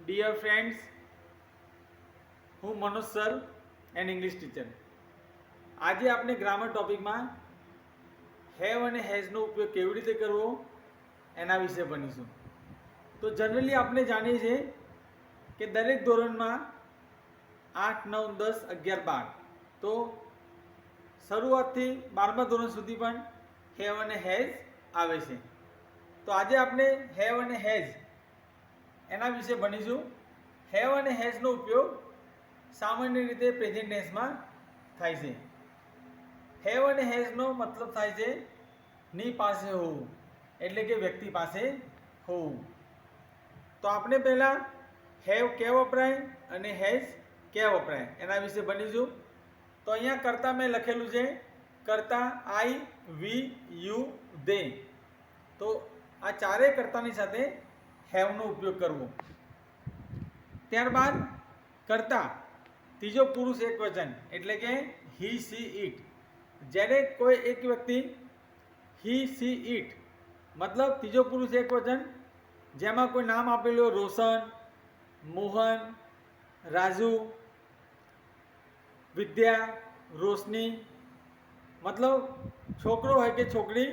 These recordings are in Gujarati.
Dear friends, હું Manoj sir and English teacher. આજે આપણે ગ્રામર ટોપિકમાં હેવ અને હેઝનો ઉપયોગ કેવી રીતે કરવો એના વિશે ભણીશું. તો જનરલી આપણે જાણીએ છીએ કે દરેક ધોરણમાં 8, 9, 10, 11, 12 તો શરૂઆતથી 12મા ધોરણ સુધી પણ હેવ અને હેઝ આવે છે. તો આજે આપણે હેવ અને હેઝ એના વિશે ભણીશું. હેવ અને હેઝનો ઉપયોગ સામાન્ય રીતે પ્રેઝન્ટ ટેન્સમાં થાય છે. હેવ અને હેઝનો મતલબ થાય છે ની પાસે હોવું, એટલે કે વ્યક્તિ પાસે હોવું. તો આપણે પહેલાં હેવ ક્યાં વપરાય અને હેઝ ક્યાં વપરાય એના વિશે ભણીશું. તો અહીંયા કરતા મેં લખેલું છે, કરતા આઈ, વી, યુ, દે. તો આ ચારેય કર્તાની સાથે હેવનો ઉપયોગ કરવો. ત્યારબાદ કરતા ત્રીજો પુરુષ એકવચન એટલે કે હી, સી, ઇટ. જ્યારે કોઈ એક વ્યક્તિ હી, સી, ઇટ મતલબ ત્રીજો પુરુષ એકવચન જેમાં કોઈ નામ આપેલું હોય, રોશન, મોહન, રાજુ, વિદ્યા, રોશની, મતલબ છોકરો હોય કે છોકરી,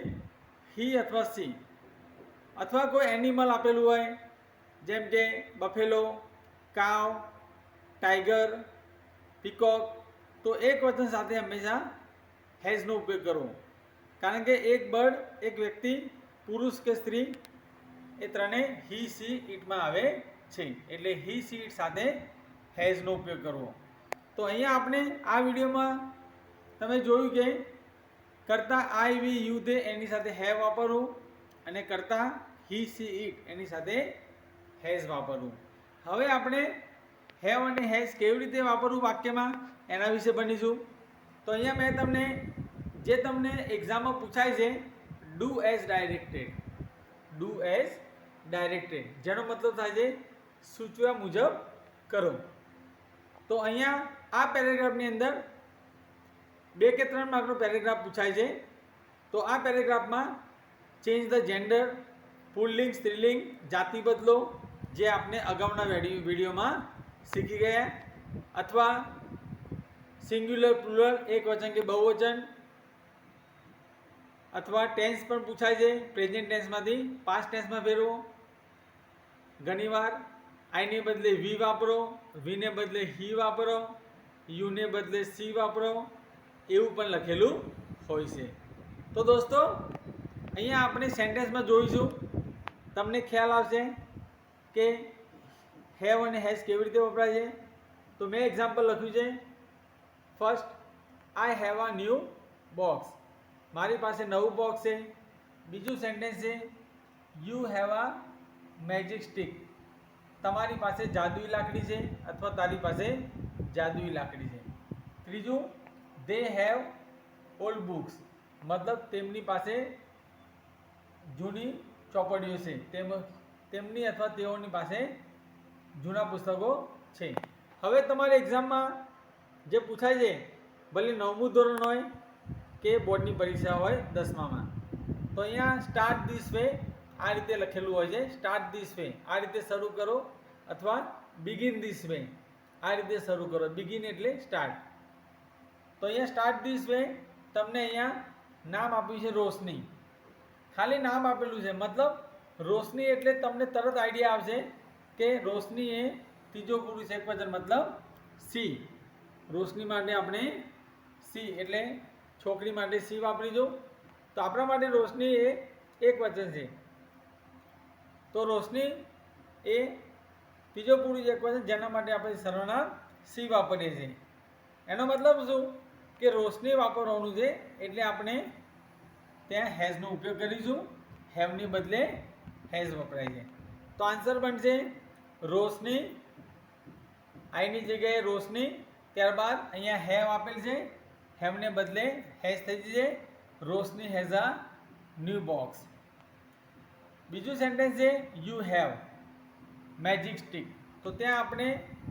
હી અથવા સી, અથવા કોઈ એનિમલ આપેલું હોય જેમ કે બફેલો, કાવ, ટાઈગર, પીકોક, તો એક વચન સાથે હંમેશા હેઝનો ઉપયોગ કરવો. કારણ કે એક બર્ડ, એક વ્યક્તિ, પુરુષ કે સ્ત્રી એ ત્રણેય હી, સી, ઇટમાં આવે છે. એટલે હી, સી, ઇટ સાથે હેઝનો ઉપયોગ કરવો. તો અહીંયા આપણે આ વિડીયોમાં તમે જોયું કે કરતા આઈ, વી, યુ, દે એની સાથે હેવ વાપરવું અને કરતા હી, સી, ઇટ એની સાથે હેઝ વાપરવું. હવે આપણે હેવ અને હેઝ કેવી રીતે વાપરવું વાક્યમાં એના વિશે ભણીશું. તો અહીંયા મેં તમને એક્ઝામમાં પૂછાય છે do as directed. Do as directed જેનો મતલબ થાય છે સૂચવ્યા મુજબ કરો. તો અહીંયા આ પેરેગ્રાફની અંદર 2 કે 3 માર્કનો પેરેગ્રાફ પૂછાય છે. તો આ પેરેગ્રાફમાં ચેન્જ ધ જેન્ડર, પુલ્લિંગ, સ્ત્રીલિંગ, જાતિ બદલો, જે આપણે અગાઉના વિડીયોમાં શીખી ગયા, અથવા સિંગ્યુલર, પ્લુરલ, એક વચન કે બહુવચન, અથવા ટેન્સ પણ પૂછાય છે. પ્રેઝન્ટ ટેન્સમાંથી પાસ્ટ ટેન્સમાં ફેરવો. ઘણીવાર આઈને બદલે વી વાપરો, વીને બદલે હી વાપરો, યુને બદલે સી વાપરો, એવું પણ લખેલું હોય છે. તો દોસ્તો અહીંયા આપણે સેન્ટેન્સમાં જોઈશું, તમને ખ્યાલ આવશે કે હેવ અને હેઝ કેવી રીતે વપરાય છે. તો મેં એક્ઝામ્પલ લખ્યું છે. First, I have a new box. મારી પાસે નવું બોક્સ છે. બીજું સેન્ટેન્સ છે you have a magic stick. તમારી પાસે જાદુઈ લાકડી છે અથવા તારી પાસે જાદુઈ લાકડી છે. ત્રીજું, દે હેવ ઓલ્ડ બુક્સ, મતલબ તેમની પાસે જૂની ચોપડીઓ છે, તેમની અથવા તેઓની પાસે જૂના પુસ્તકો છે. હવે તમારે એક્ઝામમાં જે પૂછાય છે, ભલે 9મું ધોરણ હોય કે બોર્ડની પરીક્ષા હોય 10મામાં, તો અહીંયા સ્ટાર્ટ ધીસ વે આ રીતે લખેલું હોય છે. સ્ટાર્ટ ધીસ વે આ રીતે શરૂ કરો, અથવા બિગિન ધીસ વે આ રીતે શરૂ કરો. બિગિન એટલે સ્ટાર્ટ. તો અહીંયા સ્ટાર્ટ ધીસ વે તમને અહીંયા નામ આપ્યું છે રોશની. ખાલી નામ આપેલું છે, મતલબ રોશની એટલે તમને તરત આઈડિયા આવશે કે રોશની એ ત્રીજો પુરુષ એકવચન મતલબ સી. રોશની માટે આપણે સી એટલે છોકરી માટે સી વાપરીશું. તો આપણા માટે રોશની એ એક વચન છે. તો રોશની એ ત્રીજો પુરુષ એકવચન જેના માટે આપણે સર્વનામ સી વાપરીએ છીએ. એનો મતલબ શું કે રોશની વાપરવાનું છે, એટલે આપણે ત્યાં હેઝનો ઉપયોગ કરીશું. હેવની બદલે હેઝ વપરાય છે. તો આન્સર બનશે રોશની, આઈની જગ્યાએ રોશની. ત્યારબાદ અહીંયા હેવ આપેલ છે, હેવને બદલે હેઝ થઈ જશે. રોશની હેઝ અ ન્યૂ બોક્સ. બીજું સેન્ટેન્સ છે યુ હેવ મેજિક સ્ટિક. તો ત્યાં આપણે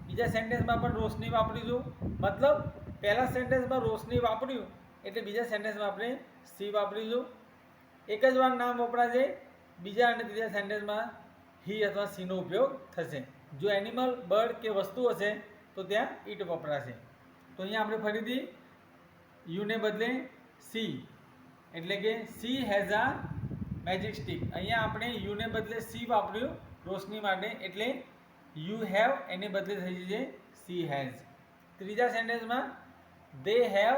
બીજા સેન્ટેન્સમાં પણ રોશની વાપરીશું. મતલબ પહેલા સેન્ટેન્સમાં રોશની વાપર્યું એટલે બીજા સેન્ટેન્સમાં આપણે સી વાપરીશું. એક જ વાર નામ વપરાશે, બીજા અને ત્રીજા સેન્ટેન્સમાં હી અથવા સીનો ઉપયોગ થશે. જો એનિમલ બર્ડ કે વસ્તુ હશે તો ત્યાં ઇટ વપરાશે. તો અહીંયા આપણે ફરીથી યુને બદલે સી, એટલે કે સી હેઝ આ મેજિક સ્ટિક. અહીંયા આપણે યુને બદલે સી વાપર્યું રોશની માટે, એટલે યુ હેવ એને બદલે થઈ જશે સી હેઝ. ત્રીજા સેન્ટેન્સમાં દે હેવ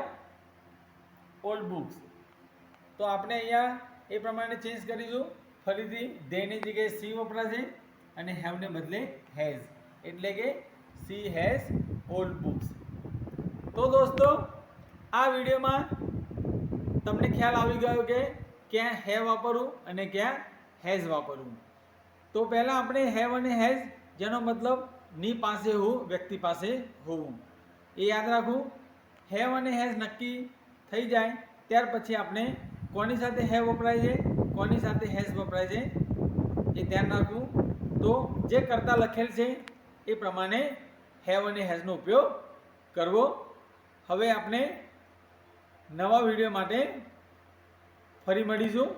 ઓલ્ડ બુક્સ. તો આપણે અહીંયા એ પ્રમાણે ચેન્જ કરીશું. ફરીથી ધેની જગ્યાએ સી વપરાશે અને હેવને બદલે હેઝ, એટલે કે સી હેઝ ઓલ્ડ બુક્સ. તો દોસ્તો, આ વિડીયોમાં તમને ખ્યાલ આવી ગયો કે ક્યાં હેવ વાપરવું અને ક્યાં હેઝ વાપરવું. તો પહેલાં આપણે હેવ અને હેઝ, જેનો મતલબ ની પાસે હોવું, વ્યક્તિ પાસે હોવું, એ યાદ રાખવું. હેવ અને હેઝ નક્કી થઈ જાય ત્યાર પછી આપણે કોની સાથે હેવ વપરાય છે, કોની સાથે હેઝ વપરાય છે એ ધ્યાન રાખવું. તો જે કરતા લખેલ છે એ પ્રમાણે હેવ અને હેઝનો ઉપયોગ કરવો. હવે આપણે નવા વિડીયો માટે ફરી મળીશું.